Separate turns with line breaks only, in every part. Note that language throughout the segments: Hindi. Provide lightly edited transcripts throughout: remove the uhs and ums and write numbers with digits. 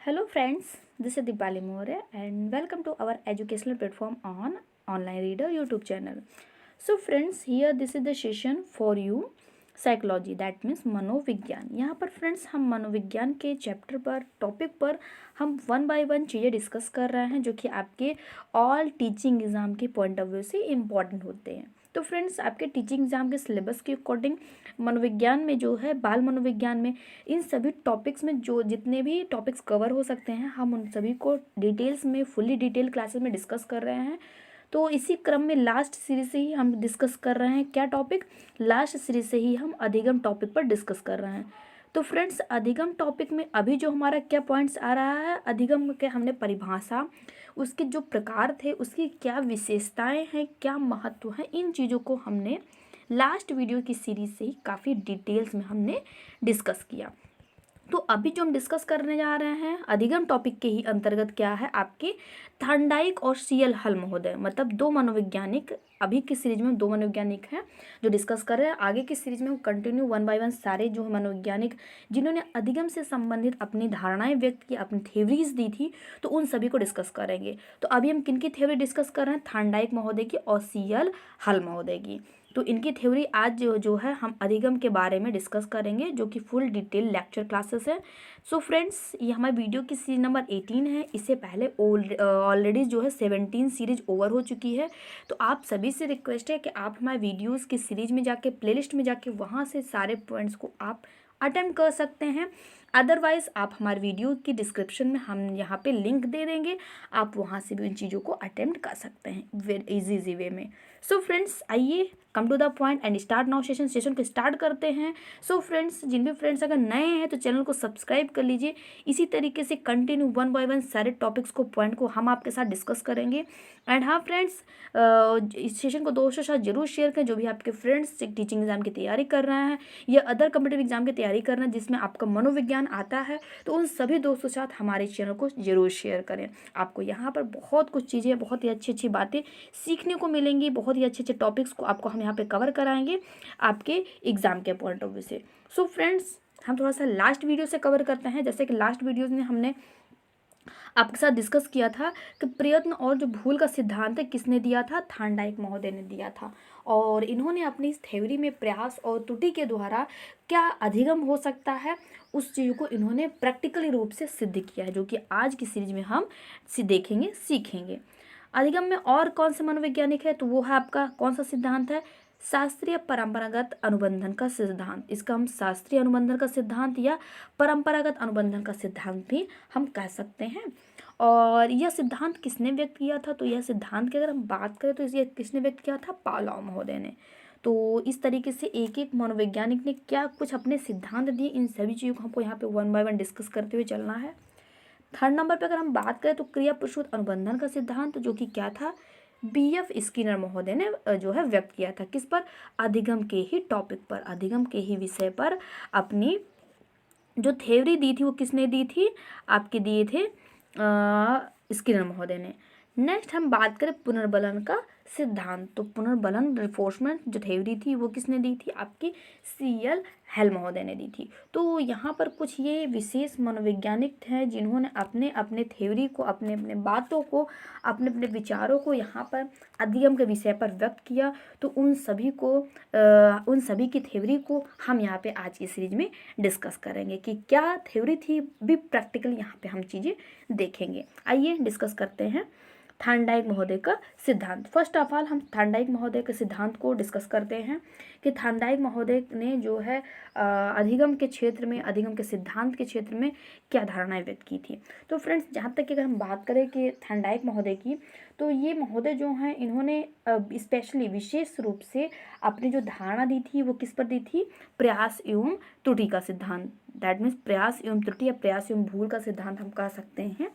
Hello friends, this is Dipali More and welcome to our educational platform on Online Reader YouTube channel. So friends, here this is the session for you psychology that means मनोविज्ञान। यहाँ पर फ्रेंड्स हम मनोविज्ञान के चैप्टर पर टॉपिक पर हम वन बाय वन चीज़ें डिस्कस कर रहे हैं जो कि आपके ऑल टीचिंग एग्ज़ाम के पॉइंट ऑफ व्यू से इम्पॉर्टेंट होते हैं। तो फ्रेंड्स आपके टीचिंग एग्ज़ाम के सिलेबस के अकॉर्डिंग मनोविज्ञान में जो है बाल मनोविज्ञान में इन सभी टॉपिक्स में जो जितने भी टॉपिक्स कवर हो सकते हैं हम उन सभी को डिटेल्स में फुल्ली डिटेल क्लासेस में डिस्कस कर रहे हैं। तो इसी क्रम में लास्ट सीरीज से ही हम डिस्कस कर रहे हैं क्या टॉपिक, लास्ट सीरीज से ही हम अधिगम टॉपिक पर डिस्कस कर रहे हैं। तो फ्रेंड्स अधिगम टॉपिक में अभी जो हमारा क्या पॉइंट्स आ रहा है, अधिगम के हमने परिभाषा, उसके जो प्रकार थे, उसकी क्या विशेषताएं हैं, क्या महत्व है, इन चीज़ों को हमने लास्ट वीडियो की सीरीज से ही काफ़ी डिटेल्स में हमने डिस्कस किया। तो अभी जो हम डिस्कस करने जा रहे हैं अधिगम टॉपिक के ही अंतर्गत क्या है, आपके थॉर्नडाइक और सीएल हल महोदय, मतलब दो मनोवैज्ञानिक, अभी की सीरीज में दो मनोवैज्ञानिक हैं जो डिस्कस कर रहे हैं। आगे की सीरीज में हम कंटिन्यू वन बाय वन सारे जो मनोवैज्ञानिक जिन्होंने अधिगम से संबंधित अपनी धारणाएं व्यक्त की, अपनी थ्योरीज दी थी, तो उन सभी को डिस्कस करेंगे। तो अभी हम किन की थ्योरी डिस्कस कर रहे हैं, थॉर्नडाइक महोदय की और सीएल हल महोदय की। तो इनकी थ्योरी आज जो है हम अधिगम के बारे में डिस्कस करेंगे जो कि फुल डिटेल लेक्चर क्लासेस है। सो फ्रेंड्स ये हमारे वीडियो की सीरीज नंबर 18 है। इससे पहले ऑलरेडी जो है 17 सीरीज ओवर हो चुकी है। तो आप सभी से रिक्वेस्ट है कि आप हमारे वीडियोस की सीरीज में जाके प्लेलिस्ट में जाके वहाँ से सारे पॉइंट्स को आप अटेम्प्ट कर सकते हैं। अदरवाइज़ आप हमारे वीडियो की डिस्क्रिप्शन में हम यहाँ पे लिंक दे देंगे, आप वहाँ से भी उन चीज़ों को अटेम्प्ट कर सकते हैं वेरी इजी वे में। सो फ्रेंड्स आइए come to the point and start now session को स्टार्ट करते हैं। सो फ्रेंड्स जिन भी फ्रेंड्स अगर नए हैं तो चैनल को सब्सक्राइब कर लीजिए। इसी तरीके से कंटिन्यू वन बाय वन सारे टॉपिक्स को पॉइंट को हम आपके साथ डिस्कस करेंगे। एंड हाँ फ्रेंड्स इस सेशन को दोस्तों के साथ जरूर शेयर करें जो भी आपके फ्रेंड्स टीचिंग एग्जाम की तैयारी कर रहे हैं या अदर कॉम्पिटिटिव एग्जाम की तैयारी कर रहे हैं जिसमें आपका मनोविज्ञान आता है, तो उन सभी दोस्तों के साथ हमारे चैनल को जरूर शेयर करें। आपको यहाँ पर बहुत कुछ चीज़ें, बहुत ही अच्छी अच्छी बातें सीखने को मिलेंगी, बहुत ही अच्छे अच्छे टॉपिक्स को आपको हम यहाँ पे कवर कराएंगे आपके एग्जाम के पॉइंट ऑफ व्यू से। सो फ्रेंड्स हम थोड़ा सा लास्ट वीडियो से कवर करते हैं। जैसे कि लास्ट वीडियो में हमने आपके साथ डिस्कस किया था कि प्रयत्न और जो भूल का सिद्धांत है किसने दिया था, थॉर्नडाइक महोदय ने दिया था। और इन्होंने अपनी इस थ्योरी में प्रयास और त्रुटि के द्वारा क्या अधिगम हो सकता है उस चीज़ को इन्होंने प्रैक्टिकली रूप से सिद्ध किया है, जो कि आज की सीरीज में हम देखेंगे सीखेंगे। अधिगम में और कौन से मनोवैज्ञानिक है, तो वो है आपका कौन सा सिद्धांत है, शास्त्रीय परंपरागत अनुबंधन का सिद्धांत। इसका हम शास्त्रीय अनुबंधन का सिद्धांत या परंपरागत अनुबंधन का सिद्धांत भी हम कह सकते हैं। और यह सिद्धांत किसने व्यक्त किया था, तो यह सिद्धांत की अगर हम बात करें तो इसे किसने व्यक्त किया था, पावलोव महोदय ने। तो इस तरीके से एक एक मनोवैज्ञानिक ने क्या कुछ अपने सिद्धांत दिए, इन सभी चीज़ों को हमको यहाँ पे वन बाय वन डिस्कस करते हुए चलना है। थर्ड नंबर पे अगर हम बात करें तो क्रिया प्रसूत अनुबंधन का सिद्धांत, जो कि क्या था, बीएफ स्किनर महोदय ने जो है व्यक्त किया था। किस पर, अधिगम के ही टॉपिक पर, अधिगम के ही विषय पर अपनी जो थ्योरी दी थी वो किसने दी थी, आपके दिए थे स्किनर महोदय ने। नेक्स्ट हम बात करें पुनर्बलन का सिद्धांत, तो पुनर्बलन रिफोर्समेंट जो थ्योरी थी वो किसने दी थी, आपकी सीएल हेल महोदय ने दी थी। तो यहाँ पर कुछ ये विशेष मनोवैज्ञानिक हैं जिन्होंने अपने अपने थ्योरी को, अपने अपने बातों को, अपने अपने विचारों को यहाँ पर अधिगम के विषय पर व्यक्त किया। तो उन सभी की थ्योरी को हम यहाँ पे आज की सीरीज में डिस्कस करेंगे कि क्या थ्योरी थी, भी प्रैक्टिकल यहाँ पे हम चीज़ें देखेंगे। आइए डिस्कस करते हैं थॉर्नडाइक महोदय का सिद्धांत। फर्स्ट ऑफ ऑल हम थॉर्नडाइक महोदय के सिद्धांत को डिस्कस करते हैं कि थॉर्नडाइक महोदय ने जो है अधिगम के क्षेत्र में, अधिगम के सिद्धांत के क्षेत्र में क्या धारणाएं व्यक्त की थी। तो फ्रेंड्स जहाँ तक कि अगर हम बात करें कि थॉर्नडाइक महोदय की, तो ये महोदय जो हैं इन्होंने स्पेशली विशेष रूप से अपनी जो धारणा दी थी वो किस पर दी थी, प्रयास एवं त्रुटि का सिद्धांत। दैट मीन्स प्रयास एवं त्रुटि या प्रयास एवं भूल का सिद्धांत हम कह सकते हैं।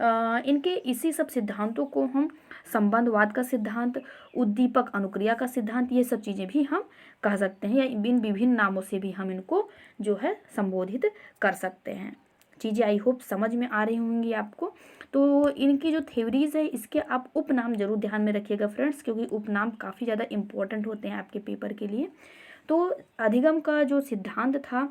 इनके इसी सब सिद्धांतों को हम संबंधवाद का सिद्धांत, उद्दीपक अनुक्रिया का सिद्धांत, ये सब चीज़ें भी हम कह सकते हैं, या इन विभिन्न नामों से भी हम इनको जो है संबोधित कर सकते हैं। चीज़ें आई होप समझ में आ रही होंगी आपको। तो इनकी जो थ्योरीज है इसके आप उपनाम जरूर ध्यान में रखिएगा फ्रेंड्स, क्योंकि उपनाम काफ़ी ज़्यादा इंपॉर्टेंट होते हैं आपके पेपर के लिए। तो अधिगम का जो सिद्धांत था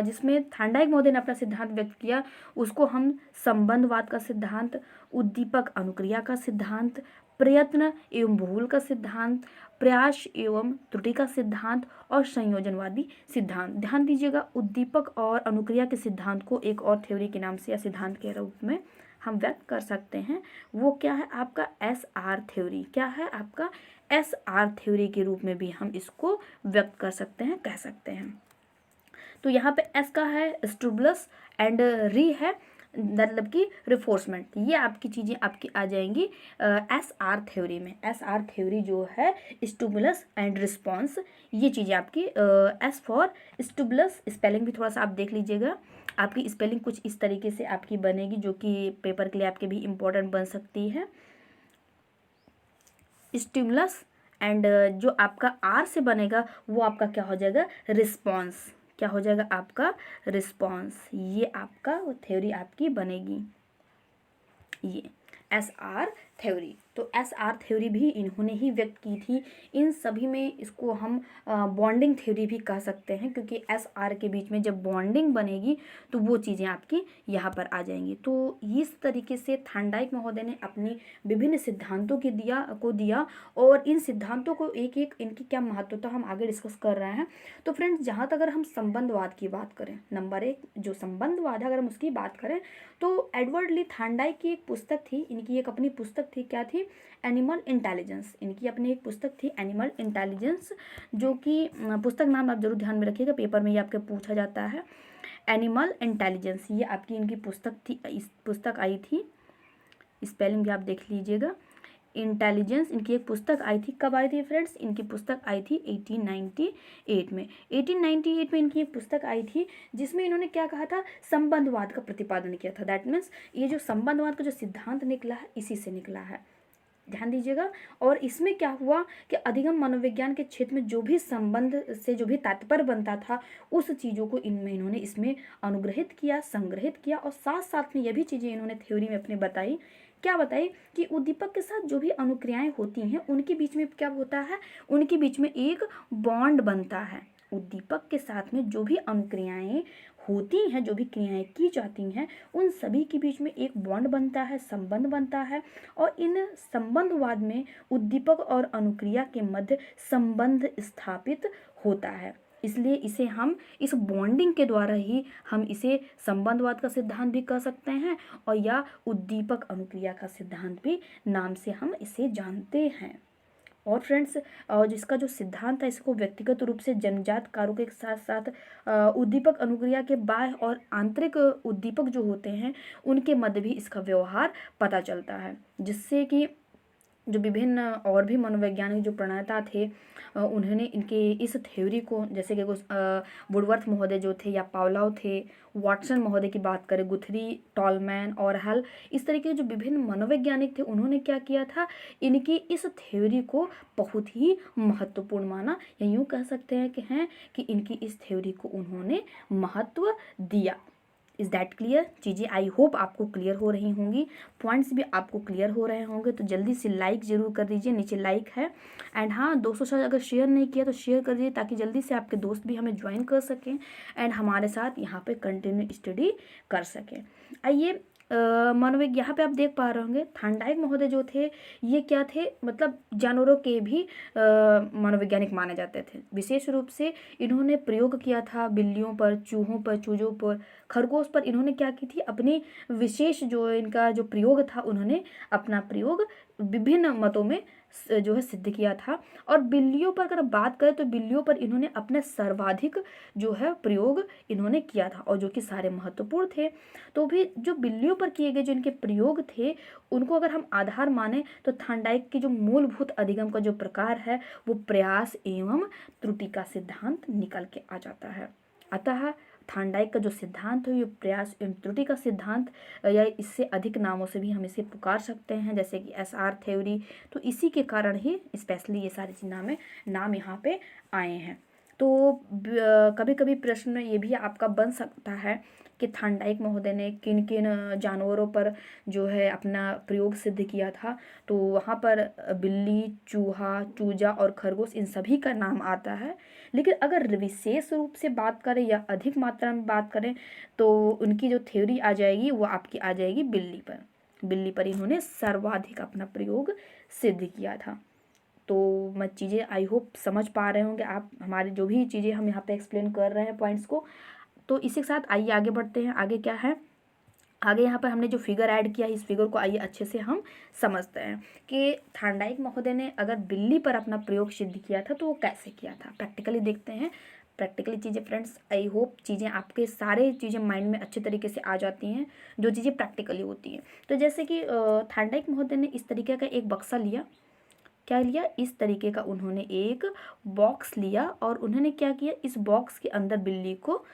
जिसमें थांडाइक महोदय ने अपना सिद्धांत व्यक्त किया, उसको हम संबंधवाद का सिद्धांत, उद्दीपक अनुक्रिया का सिद्धांत, प्रयत्न एवं भूल का सिद्धांत, प्रयास एवं त्रुटि का सिद्धांत और संयोजनवादी सिद्धांत। ध्यान दीजिएगा, उद्दीपक और अनुक्रिया के सिद्धांत को एक और थ्योरी के नाम से या सिद्धांत के रूप में हम व्यक्त कर सकते हैं। वो क्या है? आपका SR थ्योरी। क्या है? आपका SR थ्योरी के रूप में भी हम इसको व्यक्त कर सकते हैं, कह सकते हैं। तो यहाँ पे S का है स्टूबलस एंड री है, मतलब कि रिफोर्समेंट। ये आपकी चीज़ें आपकी आ जाएंगी SR थ्योरी में। SR थ्योरी जो है स्टूबुलस एंड रिस्पॉन्स, ये चीज़ें आपकी S फॉर स्टूबुलस। स्पेलिंग भी थोड़ा सा आप देख लीजिएगा, आपकी स्पेलिंग कुछ इस तरीके से आपकी बनेगी जो कि पेपर के लिए आपके भी इम्पोर्टेंट बन सकती है। स्टिमुलस एंड जो आपका R से बनेगा वो आपका क्या हो जाएगा? रिस्पॉन्स। क्या हो जाएगा? आपका रिस्पॉन्स। ये आपका थ्योरी आपकी बनेगी, ये SR थ्योरी। तो SR थ्योरी भी इन्होंने ही व्यक्त की थी। इन सभी में इसको हम बॉन्डिंग थ्योरी भी कह सकते हैं, क्योंकि SR के बीच में जब बॉन्डिंग बनेगी तो वो चीज़ें आपकी यहाँ पर आ जाएंगी। तो इस तरीके से थांडाइक महोदय ने अपने विभिन्न सिद्धांतों के दिया और इन सिद्धांतों को एक एक इनकी क्या महत्वता हम आगे डिस्कस कर रहे हैं। तो फ्रेंड्स, जहाँ तक अगर हम संबंधवाद की बात करें, नंबर 1 जो संबंधवाद है अगर हम उसकी बात करें, तो एडवर्ड ली थांडाइक की एक पुस्तक थी, इनकी एक अपनी पुस्तक थी, क्या थी? Animal intelligence. इनकी अपनी एक पुस्तक थी एनिमल इंटेलिजेंस, जो कि पुस्तक नाम आप जरूर ध्यान में रखिएगा, पेपर में ये आपके पूछा जाता है। एनिमल इंटेलिजेंस, ये आपकी इनकी पुस्तक थी। इस पुस्तक आई थी, स्पेलिंग भी आप देख लीजिएगा। इंटेलिजेंस इनकी एक पुस्तक आई थी। कब आई थी फ्रेंड्स? इनकी पुस्तक आई थी 1898 में। 1898 में इनकी एक पुस्तक आई थी जिसमें इन्होंने क्या कहा था? संबंधवाद का प्रतिपादन किया था। दैट मीन्स ये जो संबंधवाद का जो सिद्धांत निकला है इसी से निकला है, ध्यान दीजिएगा। और इसमें क्या हुआ कि अधिगम मनोविज्ञान के क्षेत्र में जो भी संबंध से जो भी तात्पर्य बनता था उस चीज़ों को इन्होंने इसमें अनुग्रहित किया, संग्रहित किया, और साथ साथ में ये भी चीज़ें इन्होंने थ्योरी में अपने बताई। क्या बताई? कि उद्दीपक के साथ जो भी अनुक्रियाएं होती हैं उनके बीच में क्या होता है? उनके बीच में एक बॉन्ड बनता है। उद्दीपक के साथ में जो भी अनुक्रियाएं होती हैं, जो भी क्रियाएं की जाती हैं, उन सभी के बीच में एक बॉन्ड बनता है, संबंध बनता है, और इन संबंधवाद में उद्दीपक और अनुक्रिया के मध्य संबंध स्थापित होता है। इसलिए इसे हम इस बॉन्डिंग के द्वारा ही हम इसे संबंधवाद का सिद्धांत भी कह सकते हैं, और या उद्दीपक अनुक्रिया का सिद्धांत भी नाम से हम इसे जानते हैं। और फ्रेंड्स, जिसका जो सिद्धांत है इसको व्यक्तिगत रूप से जन्मजात कारकों के साथ साथ उद्दीपक अनुक्रिया के बाह्य और आंतरिक उद्दीपक जो होते हैं उनके मध्य भी इसका व्यवहार पता चलता है, जिससे कि जो विभिन्न और भी मनोवैज्ञानिक जो प्रणेता थे उन्होंने इनके इस थ्योरी को, जैसे कि वुडवर्थ महोदय जो थे या पावलोव थे, वाटसन महोदय की बात करें, गुथरी, टॉलमैन और हल, इस तरीके के जो विभिन्न मनोवैज्ञानिक थे उन्होंने क्या किया था? इनकी इस थ्योरी को बहुत ही महत्वपूर्ण माना, या यूँ कह सकते हैं कि इनकी इस थ्योरी को उन्होंने महत्व दिया। Is that clear? चीज़ें आई होप आपको क्लियर हो रही होंगी, पॉइंट्स भी आपको क्लियर हो रहे होंगे। तो जल्दी से लाइक ज़रूर कर दीजिए, नीचे लाइक है। एंड हाँ, दोस्तों साथ अगर शेयर नहीं किया तो शेयर कर दीजिए, ताकि जल्दी से आपके दोस्त भी हमें ज्वाइन कर सकें एंड हमारे साथ यहाँ पे कंटिन्यू स्टडी कर सकें। आइए, मनोविज्ञान यहाँ पे आप देख पा रहे होंगे, थांडाइक महोदय जो थे ये क्या थे? मतलब जानवरों के भी मनोवैज्ञानिक माने जाते थे। विशेष रूप से इन्होंने प्रयोग किया था बिल्लियों पर, चूहों पर, चूजों पर, खरगोश पर। इन्होंने क्या की थी? अपनी विशेष जो इनका जो प्रयोग था, उन्होंने अपना प्रयोग विभिन्न मतों में जो है सिद्ध किया था। और बिल्लियों पर अगर बात करें तो बिल्लियों पर इन्होंने अपने सर्वाधिक जो है प्रयोग इन्होंने किया था, और जो कि सारे महत्वपूर्ण थे। तो भी जो बिल्लियों पर किए गए जो इनके प्रयोग थे उनको अगर हम आधार माने तो थांडाइक की जो मूलभूत अधिगम का जो प्रकार है वो प्रयास एवं त्रुटि का सिद्धांत निकल के आ जाता है। अतः थांडाइक का जो सिद्धांत है ये प्रयास एवं त्रुटि का सिद्धांत, या इससे अधिक नामों से भी हम इसे पुकार सकते हैं, जैसे कि SR थ्योरी। तो इसी के कारण ही स्पेशली ये सारे नाम यहाँ पे आए हैं। तो कभी कभी प्रश्न में ये भी आपका बन सकता है कि थांडाइक महोदय ने किन किन जानवरों पर जो है अपना प्रयोग सिद्ध किया था। तो वहाँ पर बिल्ली, चूहा, चूजा और खरगोश इन सभी का नाम आता है। लेकिन अगर विशेष रूप से बात करें या अधिक मात्रा में बात करें तो उनकी जो थ्योरी आ जाएगी वो आपकी आ जाएगी बिल्ली पर। बिल्ली पर इन्होंने सर्वाधिक अपना प्रयोग सिद्ध किया था। तो मैं चीज़ें आई होप समझ पा रहे होंगे आप, हमारी जो भी चीज़ें हम यहाँ पे एक्सप्लेन कर रहे हैं पॉइंट्स को। तो इसी के साथ आइए आगे बढ़ते हैं। आगे क्या है, आगे यहाँ पर हमने जो फिगर ऐड किया है इस फिगर को आइए अच्छे से हम समझते हैं कि थांडाइक महोदय ने अगर बिल्ली पर अपना प्रयोग सिद्ध किया था तो वो कैसे किया था। प्रैक्टिकली देखते हैं। प्रैक्टिकली चीज़ें फ्रेंड्स, आई होप चीज़ें आपके सारे चीज़ें माइंड में अच्छे तरीके से आ जाती हैं जो चीज़ें प्रैक्टिकली होती हैं। तो जैसे कि थांडाइक महोदय ने इस तरीके का एक बक्सा लिया। क्या लिया, इस तरीके का उन्होंने एक बॉक्स लिया और उन्होंने क्या किया, इस बॉक्स के अंदर बिल्ली को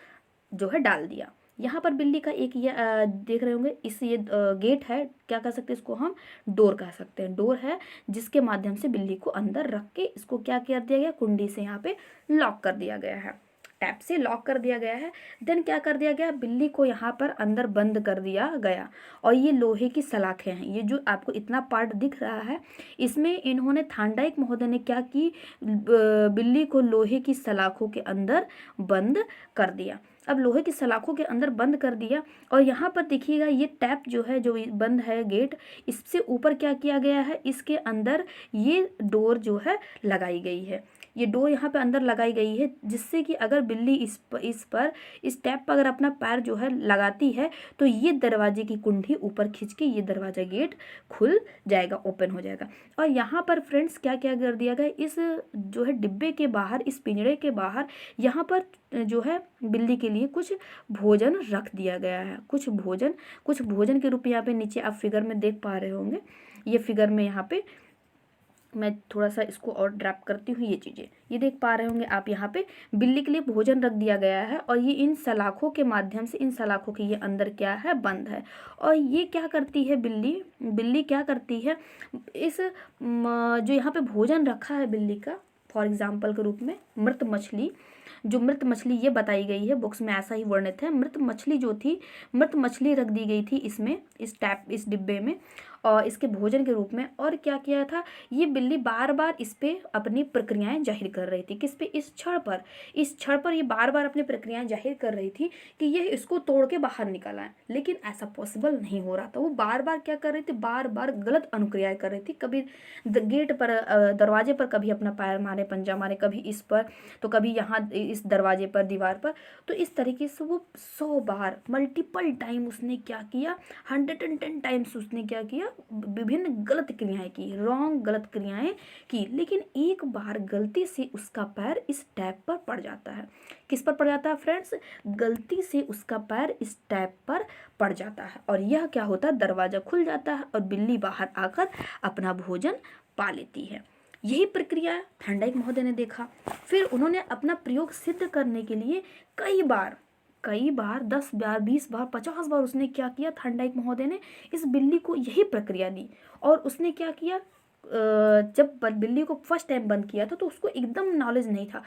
जो है डाल दिया। यहाँ पर बिल्ली का एक ये देख रहे होंगे, इस ये गेट है, क्या कह सकते हैं इसको हम, डोर कह सकते हैं। डोर है जिसके माध्यम से बिल्ली को अंदर रख के इसको क्या कर दिया गया, कुंडी से यहाँ पे लॉक कर दिया गया है, टैप से लॉक कर दिया गया है। देन क्या कर दिया गया, बिल्ली को यहाँ पर अंदर बंद कर दिया गया। और ये लोहे की सलाखें हैं, ये जो आपको इतना पार्ट दिख रहा है इसमें इन्होंने थांडाइक महोदय ने क्या की, बिल्ली को लोहे की सलाखों के अंदर बंद कर दिया। अब लोहे की सलाखों के अंदर बंद कर दिया और यहाँ पर देखिएगा ये टैप जो है, जो बंद है गेट, इससे ऊपर क्या किया गया है, इसके अंदर ये डोर जो है लगाई गई है। ये डोर यहाँ पे अंदर लगाई गई है जिससे कि अगर बिल्ली इस टैप पर अगर अपना पैर जो है लगाती है तो ये दरवाजे की कुंडी ऊपर खींच के ये दरवाजा गेट खुल जाएगा, ओपन हो जाएगा। और यहाँ पर फ्रेंड्स क्या क्या कर दिया गया, इस जो है डिब्बे के बाहर, इस पिंजरे के बाहर यहाँ पर जो है बिल्ली के लिए कुछ भोजन रख दिया गया है। कुछ भोजन के रूप में यहाँ पे नीचे आप फिगर में देख पा रहे होंगे। ये फिगर में यहाँ पे मैं थोड़ा सा इसको और ड्रैप करती हूँ। ये चीज़ें ये देख पा रहे होंगे आप, यहाँ पे बिल्ली के लिए भोजन रख दिया गया है और ये इन सलाखों के माध्यम से, इन सलाखों के ये अंदर क्या है, बंद है। और ये क्या करती है बिल्ली क्या करती है, इस जो यहाँ पे भोजन रखा है बिल्ली का, फॉर एग्जाम्पल के रूप में मृत मछली, जो मृत मछली ये बताई गई है बुक्स में, ऐसा ही वर्णित है। मृत मछली रख दी गई थी इसमें, इस डिब्बे में, और इसके भोजन के रूप में। और क्या किया था, ये बिल्ली बार बार इस पे अपनी प्रक्रियाएं जाहिर कर रही थी। किस पे, इस छड़ पर ये बार बार अपनी प्रक्रियाएं जाहिर कर रही थी कि ये इसको तोड़ के बाहर निकल आए। लेकिन ऐसा पॉसिबल नहीं हो रहा था। वो बार बार क्या कर रही थी, बार बार गलत अनुक्रियाएं कर रही थी। कभी गेट पर, दरवाजे पर कभी अपना पैर मारे, पंजा मारे, कभी इस पर, तो कभी यहाँ इस दरवाजे पर, दीवार पर। तो इस तरीके से वो 100 बार, मल्टीपल टाइम उसने क्या किया, 110 टाइम्स उसने क्या किया, विभिन्न गलत क्रियाएं की, गलत क्रियाएं की। लेकिन एक बार गलती से उसका पैर इस टैप पर पड़ जाता है। किस पर पड़ जाता है फ्रेंड्स, गलती से उसका पैर इस टैप पर पड़ जाता है और यह क्या होता है, दरवाजा खुल जाता है और बिल्ली बाहर आकर अपना भोजन पा लेती है। यही प्रक्रिया थांडाइक महोदय ने देखा। फिर उन्होंने अपना प्रयोग सिद्ध करने के लिए कई बार 10 बार, 20 बार, 50 बार उसने क्या किया, थांडाइक महोदय ने इस बिल्ली को यही प्रक्रिया दी। और उसने क्या किया, जब बिल्ली को फर्स्ट टाइम बंद किया था तो उसको एकदम नॉलेज नहीं था।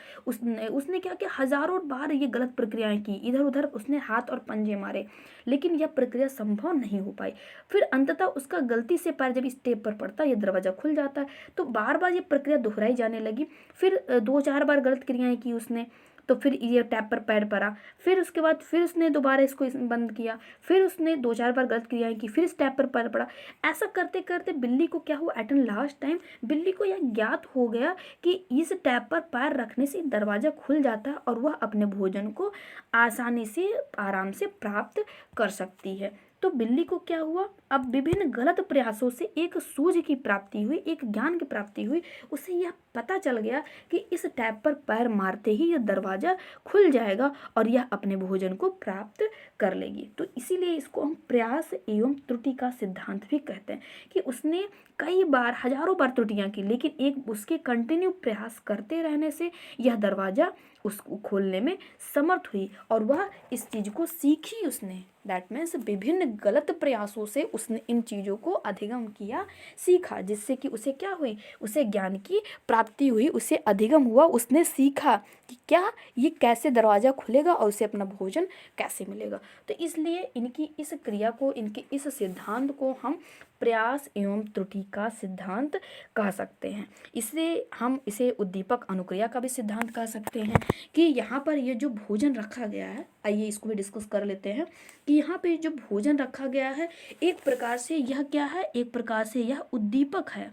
उसने क्या किया, हजारों बार ये गलत प्रक्रियाएं की, इधर उधर उसने हाथ और पंजे मारे, लेकिन यह प्रक्रिया संभव नहीं हो पाई। फिर अंततः उसका गलती से पैर जब इस टेप पर पड़ता है, ये दरवाजा खुल जाता है। तो बार बार ये प्रक्रिया दोहराई जाने लगी। फिर 2-4 बार गलत क्रियाएं की उसने, तो फिर ये टैप पर पैर पड़ा। फिर उसके बाद फिर उसने दोबारा इसको बंद किया। फिर उसने 2-4 बार गलत क्रियाएं की, फिर इस टैप पर पैर पड़ा। ऐसा करते करते बिल्ली को क्या हुआ, एट एंड लास्ट टाइम बिल्ली को यह ज्ञात हो गया कि इस टैप पर पैर रखने से दरवाजा खुल जाता है और वह अपने भोजन को आसानी से, आराम से प्राप्त कर सकती है। तो बिल्ली को क्या हुआ, अब विभिन्न गलत प्रयासों से एक सूझ की प्राप्ति हुई, एक ज्ञान की प्राप्ति हुई। उसे यह पता चल गया कि इस टैप पर पैर मारते ही यह दरवाजा खुल जाएगा और यह अपने भोजन को प्राप्त कर लेगी। तो इसीलिए इसको हम प्रयास एवं त्रुटि का सिद्धांत भी कहते हैं कि उसने कई बार, हजारों बार त्रुटियां की, लेकिन एक उसके कंटिन्यू प्रयास करते रहने से यह दरवाजा उसको खोलने में समर्थ हुई और वह इस चीज को सीखी उसने। दैट मीन्स विभिन्न गलत प्रयासों से उसने इन चीज़ों को अधिगम किया, सीखा, जिससे कि उसे क्या हुई, उसे ज्ञान की प्राप्ति प्राप्ति हुई, उसे अधिगम हुआ, उसने सीखा कि क्या ये कैसे दरवाज़ा खुलेगा और उसे अपना भोजन कैसे मिलेगा। तो इसलिए इनकी इस क्रिया को, इनके इस सिद्धांत को हम प्रयास एवं त्रुटि का सिद्धांत कह सकते हैं। इससे हम इसे उद्दीपक अनुक्रिया का भी सिद्धांत कह सकते हैं कि यहाँ पर ये जो भोजन रखा गया है, आइए इसको भी डिस्कस कर लेते हैं कि यहाँ पे जो भोजन रखा गया है एक प्रकार से यह क्या है, एक प्रकार से यह उद्दीपक है,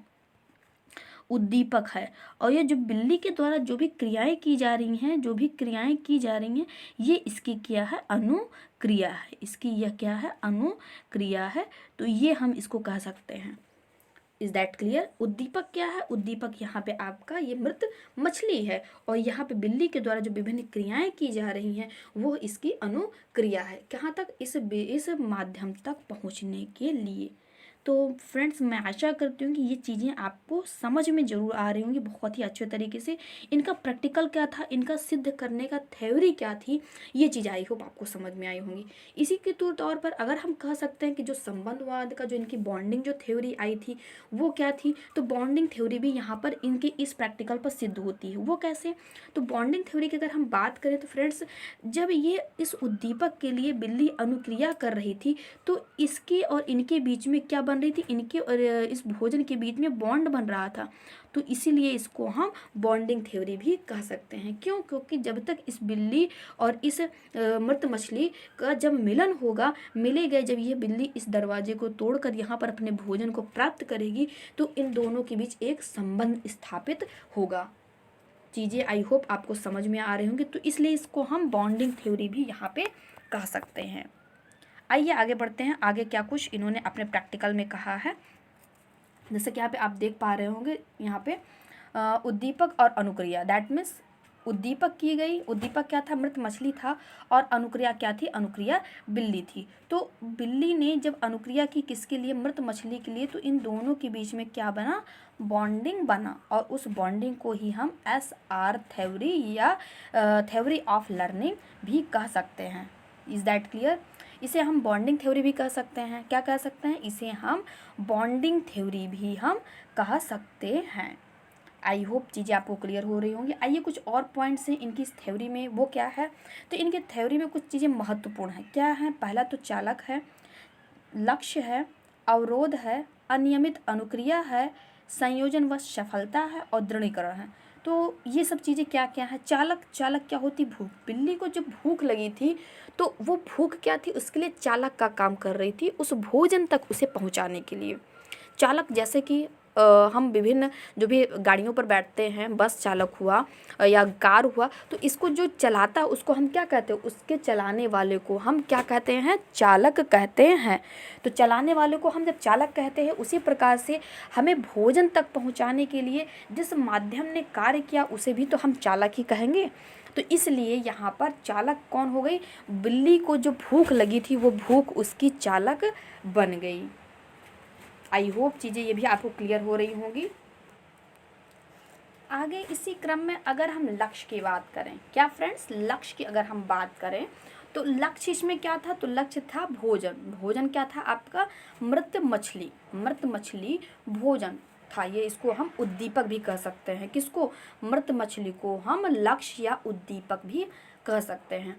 उद्दीपक है। और ये जो बिल्ली के द्वारा जो भी क्रियाएं की जा रही हैं, जो भी क्रियाएं की जा रही हैं, ये इसकी क्या है, अनुक्रिया है। इसकी यह क्या है, अनुक्रिया है। तो ये हम इसको कह सकते हैं। Is that clear? उद्दीपक क्या है? उद्दीपक यहाँ पे आपका ये मृत मछली है और यहाँ पे बिल्ली के द्वारा जो विभिन्न क्रियाएं की जा रही हैं वो इसकी अनुक्रिया है। कहाँ तक? इस माध्यम तक पहुँचने के लिए। तो फ्रेंड्स, मैं आशा करती हूँ कि ये चीज़ें आपको समझ में ज़रूर आ रही होंगी बहुत ही अच्छे तरीके से। इनका प्रैक्टिकल क्या था, इनका सिद्ध करने का थ्योरी क्या थी, ये चीज़ आई होप आपको समझ में आई होंगी। इसी के तौर पर अगर हम कह सकते हैं कि जो संबंधवाद का जो इनकी बॉन्डिंग जो थ्योरी आई थी वो क्या थी, तो बॉन्डिंग थ्योरी भी यहाँ पर इनके इस प्रैक्टिकल पर सिद्ध होती है। वो कैसे? तो बॉन्डिंग थ्योरी की अगर हम बात करें तो फ्रेंड्स, जब ये इस उद्दीपक के लिए बिल्ली अनुक्रिया कर रही थी तो इसके और इनके बीच में क्या बन रही थी, इनके और इस भोजन के बीच में बॉन्ड बन रहा था। तो इसीलिए इसको हम बॉन्डिंग थ्योरी भी कह सकते हैं। क्यों? क्योंकि जब तक इस बिल्ली और इस मृत मछली का जब मिलन होगा, मिलेगा, जब ये बिल्ली इस दरवाजे को तोड़कर यहाँ पर अपने भोजन को प्राप्त करेगी तो इन दोनों के बीच एक संबंध स्थापित होगा। चीज़ें आई होप आपको समझ में आ रही होंगी। तो इसलिए इसको हम बॉन्डिंग थ्योरी भी यहाँ पे कह सकते हैं। आइए आगे बढ़ते हैं। आगे क्या कुछ इन्होंने अपने प्रैक्टिकल में कहा है, जैसे कि यहाँ पे आप देख पा रहे होंगे, यहाँ पे उद्दीपक और अनुक्रिया, दैट मीन्स उद्दीपक की गई, उद्दीपक क्या था, मृत मछली था, और अनुक्रिया क्या थी, अनुक्रिया बिल्ली थी। तो बिल्ली ने जब अनुक्रिया की किसके लिए, मृत मछली के लिए, तो इन दोनों के बीच में क्या बना, बॉन्डिंग बना। और उस बॉन्डिंग को ही हम SR थ्योरी या थ्योरी ऑफ लर्निंग भी कह सकते हैं। Is that clear? इसे हम बॉन्डिंग थ्योरी भी कह सकते हैं। क्या कह सकते हैं? इसे हम बॉन्डिंग थ्योरी भी हम कह सकते हैं। आई होप चीज़ें आपको क्लियर हो रही होंगी। आइए कुछ और पॉइंट्स हैं इनकी इस थ्योरी में, वो क्या है, तो इनके थ्योरी में कुछ चीज़ें महत्वपूर्ण हैं। क्या है? पहला तो चालक है, लक्ष्य है, अवरोध है, अनियमित अनुक्रिया है, संयोजन व सफलता है और दृढ़ीकरण है। तो ये सब चीज़ें क्या क्या है? चालक, चालक क्या होती, भूख। बिल्ली को जब भूख लगी थी तो वो भूख क्या थी, उसके लिए चालक का काम कर रही थी, उस भोजन तक उसे पहुंचाने के लिए। चालक जैसे कि हम विभिन्न जो भी गाड़ियों पर बैठते हैं, बस चालक हुआ या कार हुआ, तो इसको जो चलाता है उसको हम क्या कहते हैं, उसके चलाने वाले को हम क्या कहते हैं, चालक कहते हैं। तो चलाने वाले को हम जब चालक कहते हैं, उसी प्रकार से हमें भोजन तक पहुंचाने के लिए जिस माध्यम ने कार्य किया उसे भी तो हम चालक ही कहेंगे। तो इसलिए यहाँ पर चालक कौन हो गई, बिल्ली को जो भूख लगी थी वो भूख उसकी चालक बन गई। आई होप चीज़ें ये भी आपको क्लियर हो रही होंगी। आगे इसी क्रम में अगर हम लक्ष्य की बात करें, क्या फ्रेंड्स, लक्ष्य की अगर हम बात करें तो लक्ष्य इसमें क्या था, तो लक्ष्य था भोजन। भोजन क्या था आपका, मृत मछली, मृत मछली भोजन था। ये इसको हम उद्दीपक भी कह सकते हैं। किसको, मृत मछली को हम लक्ष्य या उद्दीपक भी कह सकते हैं।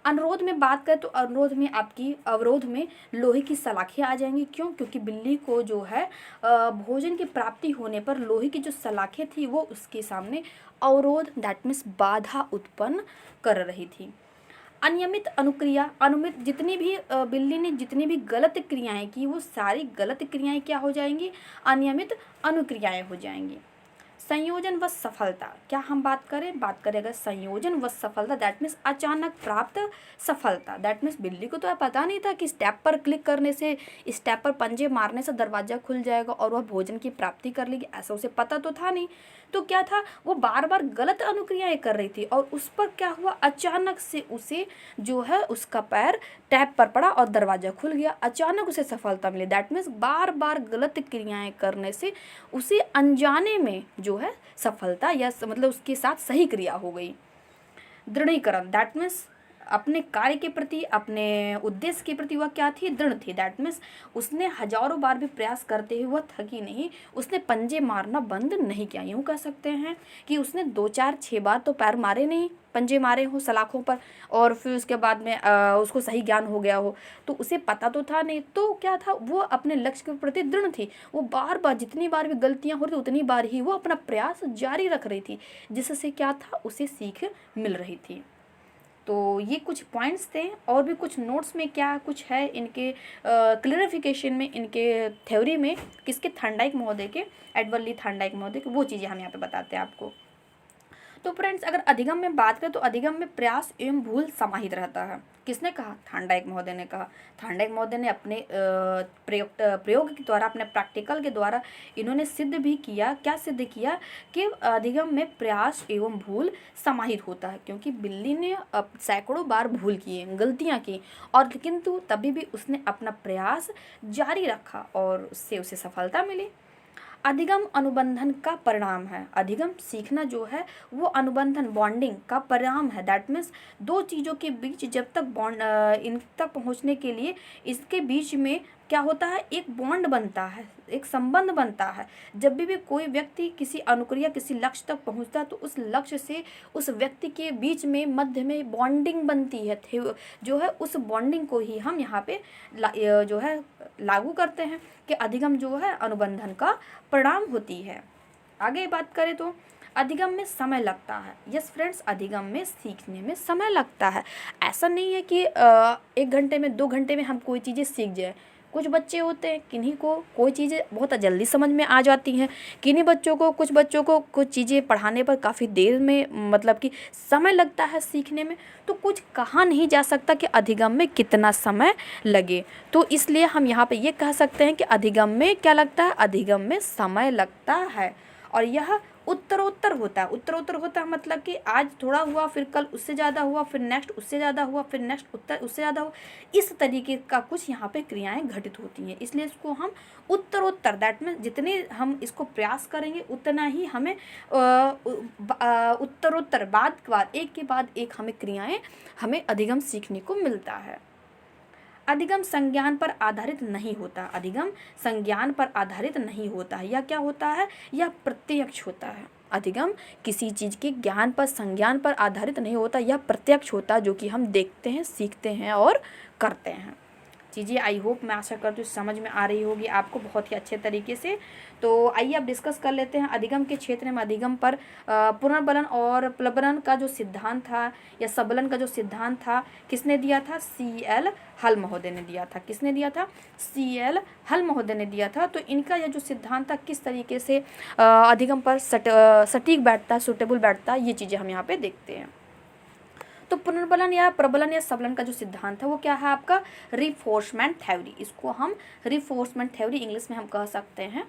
अनुरोध में बात करें तो अनुरोध में आपकी, अवरोध में लोहे की सलाखें आ जाएंगी। क्यों? क्योंकि बिल्ली को जो है भोजन की प्राप्ति होने पर लोहे की जो सलाखें थी वो उसके सामने अवरोध, दैट मीन्स बाधा उत्पन्न कर रही थी। अनियमित अनुक्रिया, अनुमित जितनी भी बिल्ली ने जितनी भी गलत क्रियाएं की वो सारी गलत क्रियाएं क्या हो जाएंगी, अनियमित अनुक्रियाएं हो जाएंगी। संयोजन व सफलता, क्या हम बात करें अगर संयोजन व सफलता, दैट मीन्स अचानक प्राप्त सफलता। दैट मीन्स बिल्ली को तो पता नहीं था कि स्टेप पर क्लिक करने से, स्टेप पर पंजे मारने से दरवाज़ा खुल जाएगा और वह भोजन की प्राप्ति कर लेगी, ऐसा उसे पता तो था नहीं। तो क्या था, वो बार बार गलत अनुक्रियाएं कर रही थी और उस पर क्या हुआ, अचानक से उसे जो है उसका पैर टैप पर पड़ा और दरवाज़ा खुल गया, अचानक उसे सफलता मिली। दैट मीन्स बार बार गलत क्रियाएं करने से उसे अनजाने में जो है सफलता या मतलब उसके साथ सही क्रिया हो गई। दृढ़ीकरण, दैट मीन्स अपने कार्य के प्रति, अपने उद्देश्य के प्रति वह क्या थी, दृढ़ थी। दैट मीन्स उसने हजारों बार भी प्रयास करते हुए वह थकी नहीं, उसने पंजे मारना बंद नहीं किया। यूँ कह सकते हैं कि उसने 2 4 6 बार तो पैर मारे नहीं, पंजे मारे हो सलाखों पर, और फिर उसके बाद में उसको सही ज्ञान हो गया हो, तो उसे पता तो था नहीं। तो क्या था, वो अपने लक्ष्य के प्रति दृढ़ थी। वो बार बार जितनी बार भी गलतियां हो रही उतनी बार ही वो अपना प्रयास जारी रख रही थी, जिससे क्या था, उसे सीख मिल रही थी। तो ये कुछ पॉइंट्स थे, और भी कुछ नोट्स में क्या कुछ है इनके क्लियरिफिकेशन में, इनके थ्योरी में, किसके, थॉर्नडाइक महोदय के, एडवर्ड ली थॉर्नडाइक महोदय के, वो चीज़ें हम यहाँ पे बताते हैं आपको। तो फ्रेंड्स, अगर अधिगम में बात करें तो अधिगम में प्रयास एवं भूल समाहित रहता है। किसने कहा, थॉर्नडाइक महोदय ने कहा। थॉर्नडाइक महोदय ने अपने प्रयोग के द्वारा, अपने प्रैक्टिकल के द्वारा इन्होंने सिद्ध भी किया, क्या सिद्ध किया, कि अधिगम में प्रयास एवं भूल समाहित होता है। क्योंकि बिल्ली ने सैकड़ों बार भूल किए, गलतियां की, और किंतु तभी भी उसने अपना प्रयास जारी रखा और उससे उसे सफलता मिली। अधिगम अनुबंधन का परिणाम है। अधिगम सीखना जो है वो अनुबंधन, बॉन्डिंग का परिणाम है। दैट मीन्स दो चीज़ों के बीच जब तक इन तक पहुंचने के लिए इसके बीच में क्या होता है, एक बॉन्ड बनता है, एक संबंध बनता है। जब भी कोई व्यक्ति किसी अनुक्रिया, किसी लक्ष्य तक पहुंचता है तो उस लक्ष्य से उस व्यक्ति के बीच में मध्य में बॉन्डिंग बनती है, जो है उस बॉन्डिंग को ही हम यहाँ पे जो है लागू करते हैं कि अधिगम जो है अनुबंधन का परिणाम होती है। आगे बात करें तो अधिगम में समय लगता है। यस फ्रेंड्स, अधिगम में सीखने में समय लगता है। ऐसा नहीं है कि 1 घंटे में, 2 घंटे में हम कोई चीज़ें सीख जाए। कुछ बच्चे होते हैं, किन्हीं को कोई चीज़ें बहुत जल्दी समझ में आ जाती हैं, किन्हीं बच्चों को, कुछ बच्चों को कुछ चीज़ें पढ़ाने पर काफ़ी देर में, मतलब कि समय लगता है सीखने में। तो कुछ कहा नहीं जा सकता कि अधिगम में कितना समय लगे। तो इसलिए हम यहाँ पे ये कह सकते हैं कि अधिगम में क्या लगता है, अधिगम में समय लगता है। और यह उत्तरोत्तर होता है। उत्तरोत्तर होता है मतलब कि आज थोड़ा हुआ, फिर कल उससे ज़्यादा हुआ, फिर नेक्स्ट उससे ज़्यादा हुआ, फिर नेक्स्ट उससे ज़्यादा हुआ। इस तरीके का कुछ यहाँ पे क्रियाएं घटित होती हैं, इसलिए इसको हम उत्तरोत्तर, दैट मीन्स जितने हम इसको प्रयास करेंगे उतना ही हमें उत्तरोत्तर, बाद के बाद, एक के बाद एक हमें क्रियाएं, हमें अधिगम सीखने को मिलता है। अधिगम संज्ञान पर आधारित नहीं होता। अधिगम संज्ञान पर आधारित नहीं होता है। यह क्या होता है, यह प्रत्यक्ष होता है। अधिगम किसी चीज़ के ज्ञान पर, संज्ञान पर आधारित नहीं होता, यह प्रत्यक्ष होता है, जो कि हम देखते हैं, सीखते हैं और करते हैं। चीज़ें आई होप, मैं आशा करती हूँ समझ में आ रही होगी आपको बहुत ही अच्छे तरीके से। तो आइए अब डिस्कस कर लेते हैं अधिगम के क्षेत्र में। अधिगम पर पुनर्बलन और प्लवरन का जो सिद्धांत था, या सबलन का जो सिद्धांत था, किसने दिया था, CL हल महोदय ने दिया था। किसने दिया था, CL हल महोदय ने दिया था। तो इनका यह जो सिद्धांत था किस तरीके से अधिगम पर सटीक बैठता है, सूटेबल बैठता है, ये चीज़ें हम यहाँ पे देखते हैं। तो पुनर्बलन या प्रबलन या सबलन का जो सिद्धांत है वो क्या है आपका, रिफोर्समेंट थ्योरी। इसको हम रिफोर्समेंट थ्योरी इंग्लिश में हम कह सकते हैं।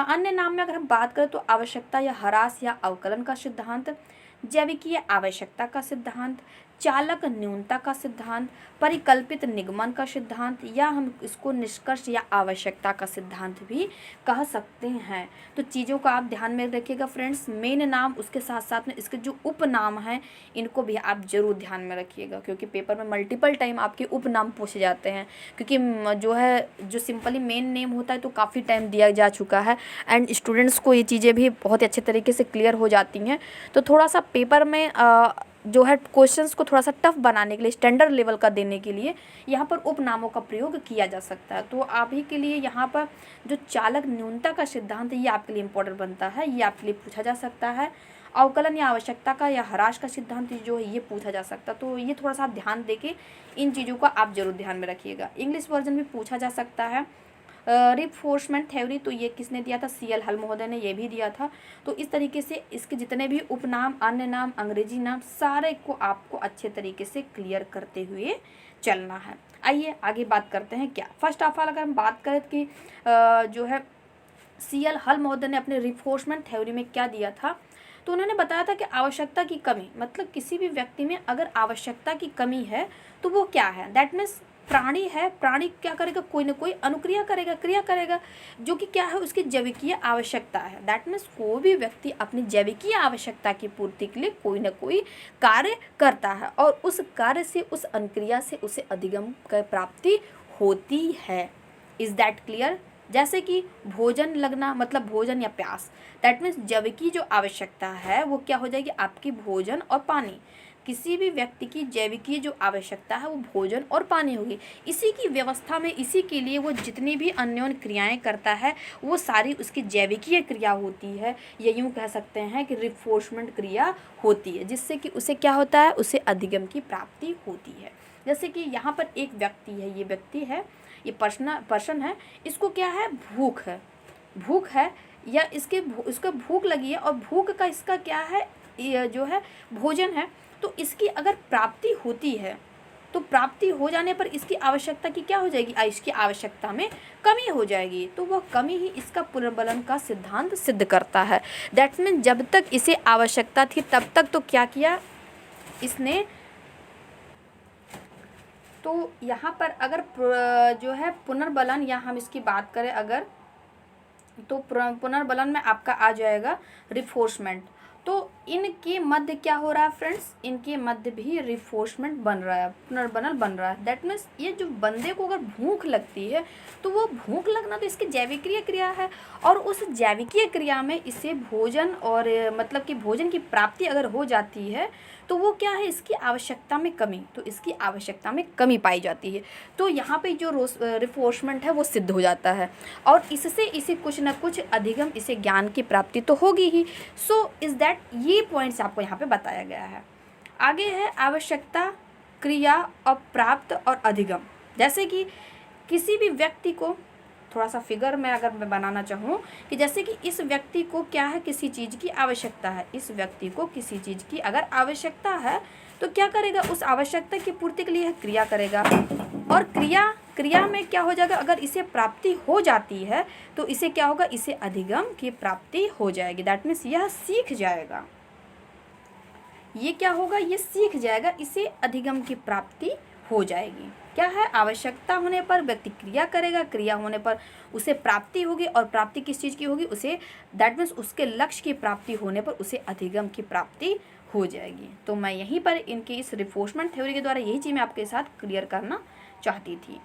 अन्य नाम में अगर हम बात करें तो आवश्यकता या ह्रास या अवकलन का सिद्धांत, जैविकीय आवश्यकता का सिद्धांत, चालक न्यूनता का सिद्धांत, परिकल्पित निगमन का सिद्धांत, या हम इसको निष्कर्ष या आवश्यकता का सिद्धांत भी कह सकते हैं। तो चीज़ों का आप ध्यान में रखिएगा फ्रेंड्स। मेन नाम, उसके साथ साथ में इसके जो उपनाम हैं इनको भी आप जरूर ध्यान में रखिएगा, क्योंकि पेपर में मल्टीपल टाइम आपके उपनाम पूछे जाते हैं। क्योंकि जो है, जो सिंपली मेन नेम होता है तो काफ़ी टाइम दिया जा चुका है, एंड स्टूडेंट्स को ये चीज़ें भी बहुत ही अच्छे तरीके से क्लियर हो जाती हैं। तो थोड़ा सा पेपर में जो है क्वेश्चंस को थोड़ा सा टफ बनाने के लिए, स्टैंडर्ड लेवल का देने के लिए यहाँ पर उपनामों का प्रयोग किया जा सकता है। तो आप ही के लिए यहाँ पर जो चालक न्यूनता का सिद्धांत है ये आपके लिए इम्पोर्टेंट बनता है, ये आपके लिए पूछा जा सकता है। अवकलन या आवश्यकता का या ह्रास का सिद्धांत जो है ये पूछा जा सकता है। तो ये थोड़ा सा ध्यान देके इन चीज़ों का आप जरूर ध्यान में रखिएगा। इंग्लिश वर्जन भी पूछा जा सकता है। रिफोर्समेंट थ्योरी तो ये किसने दिया था, CL हल महोदय ने ये भी दिया था। तो इस तरीके से इसके जितने भी उपनाम, अन्य नाम, अंग्रेजी नाम, सारे को आपको अच्छे तरीके से क्लियर करते हुए चलना है। आइए आगे बात करते हैं। क्या फर्स्ट ऑफ ऑल अगर हम बात करें कि जो है CL हल महोदय ने अपने रिफोर्समेंट थ्योरी में क्या दिया था, तो उन्होंने बताया था कि आवश्यकता की कमी, मतलब किसी भी व्यक्ति में अगर आवश्यकता की कमी है तो वो क्या है, दैट मीन्स प्राणी है, प्राणी क्या करेगा, कोई ना कोई अनुक्रिया करेगा, क्रिया करेगा, जो कि क्या है, उसकी जैविकीय आवश्यकता है। दैट मीन्स कोई भी व्यक्ति अपनी जैविकीय आवश्यकता की पूर्ति के लिए कोई ना कोई कार्य करता है और उस कार्य से, उस अनुक्रिया से उसे अधिगम की प्राप्ति होती है। Is that clear? जैसे कि भोजन लगना मतलब भोजन या प्यास, दैट मीन्स जैविकी जो आवश्यकता है वो क्या हो जाएगी, आपकी भोजन और पानी। किसी भी व्यक्ति की जैविकीय जो आवश्यकता है वो भोजन और पानी होगी। इसी की व्यवस्था में, इसी के लिए वो जितनी भी अन्योन्य क्रियाएं करता है वो सारी उसकी जैविकीय क्रिया होती है, या यूँ कह सकते हैं कि रिफोर्समेंट क्रिया होती है, जिससे कि उसे क्या होता है, उसे अधिगम की प्राप्ति होती है। जैसे कि यहाँ पर एक व्यक्ति है, ये व्यक्ति है, ये पर्सन है, इसको क्या है, भूख है या इसको भूख लगी है और भूख का इसका क्या है, ये जो है भोजन है। तो इसकी अगर प्राप्ति होती है तो प्राप्ति हो जाने पर इसकी आवश्यकता की क्या हो जाएगी, इसकी आवश्यकता में कमी हो जाएगी। तो वह कमी ही इसका पुनर्बलन का सिद्धांत सिद्ध करता है। दैट मीन्स जब तक इसे आवश्यकता थी तब तक तो क्या किया इसने, तो यहाँ पर अगर जो है पुनर्बलन, या हम इसकी बात करें अगर, तो पुनर्बलन में आपका आ जाएगा रिफोर्समेंट। तो इनके मध्य क्या हो रहा है फ्रेंड्स, इनके मध्य भी रिफोर्समेंट बन रहा है, पुनर्बलन बन रहा है। दैट मीन्स ये जो बंदे को अगर भूख लगती है तो वो भूख लगना तो इसकी जैविकीय क्रिया है, और उस जैविकीय क्रिया में इसे भोजन और मतलब कि भोजन की प्राप्ति अगर हो जाती है तो वो क्या है, इसकी आवश्यकता में कमी, तो इसकी आवश्यकता में कमी पाई जाती है। तो यहाँ पे जो रिफोर्समेंट है वो सिद्ध हो जाता है और इससे इसे कुछ ना कुछ अधिगम, इसे ज्ञान की प्राप्ति तो होगी ही। सो इज़ दैट, ये पॉइंट्स आपको यहाँ पे बताया गया है। आगे है आवश्यकता, क्रिया और प्राप्त और अधिगम। जैसे कि किसी भी व्यक्ति को, थोड़ा सा फिगर में अगर मैं बनाना चाहूँ कि जैसे कि इस व्यक्ति को क्या है, किसी चीज़ की आवश्यकता है, इस व्यक्ति को किसी चीज़ की अगर आवश्यकता है तो क्या करेगा, उस आवश्यकता की पूर्ति के लिए क्रिया करेगा, और क्रिया में क्या हो जाएगा, अगर इसे प्राप्ति हो जाती है तो इसे क्या होगा, इसे अधिगम की प्राप्ति हो जाएगी। दैट मीन्स यह सीख जाएगा, ये क्या होगा, ये सीख जाएगा, इसे अधिगम की प्राप्ति हो जाएगी। क्या है, आवश्यकता होने पर व्यक्ति क्रिया करेगा, क्रिया होने पर उसे प्राप्ति होगी, और प्राप्ति किस चीज़ की होगी, उसे, दैट मीन्स उसके लक्ष्य की प्राप्ति होने पर उसे अधिगम की प्राप्ति हो जाएगी। तो मैं यहीं पर इनके इस रिफोर्समेंट थ्योरी के द्वारा यही चीज़ मैं आपके साथ क्लियर करना चाहती थी।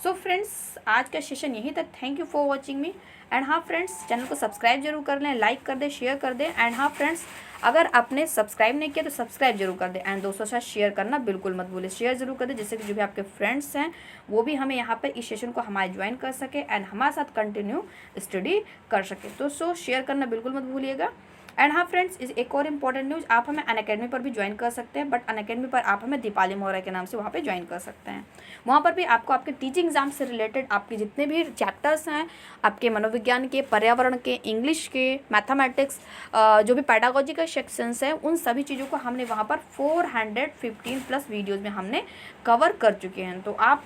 सो फ्रेंड्स, आज का सेशन यहीं तक। Thank you for watching me. And हाँ फ्रेंड्स, चैनल को सब्सक्राइब जरूर कर लें, लाइक कर दें, शेयर कर दें। एंड हाँ फ्रेंड्स, अगर आपने सब्सक्राइब नहीं किया तो सब्सक्राइब जरूर कर दें, एंड दोस्तों के साथ शेयर करना बिल्कुल मत भूलें। शेयर जरूर कर दें जिससे कि जो भी आपके फ्रेंड्स हैं वो भी हमें यहाँ पर इस सेशन को हमारे ज्वाइन कर सके एंड हमारे साथ कंटिन्यू स्टडी कर सके। तो शेयर करना बिल्कुल मत भूलिएगा। एंड हाँ फ्रेंड्स, इस एक और इम्पॉर्टेंट न्यूज़, आप हमें अनअकैडमी पर भी ज्वाइन कर सकते हैं, बट अनअकैडमी पर आप हमें दीपाली मौर्य के नाम से वहाँ पे ज्वाइन कर सकते हैं। वहाँ पर भी आपको आपके टीचिंग एग्जाम से रिलेटेड आपके जितने भी चैप्टर्स हैं, आपके मनोविज्ञान के, पर्यावरण के, इंग्लिश के, मैथमेटिक्स, जो भी पैडागोजी के सेक्शंस हैं, उन सभी चीज़ों को हमने वहाँ पर 415+ वीडियोज़ में हमने कवर कर चुके हैं। तो आप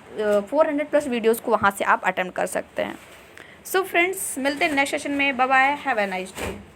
400+ वीडियोज़ को वहाँ से आप अटेम्प्ट कर सकते हैं। सो फ्रेंड्स, मिलते हैं नेक्स्ट सेशन में। Bye bye, have a nice day.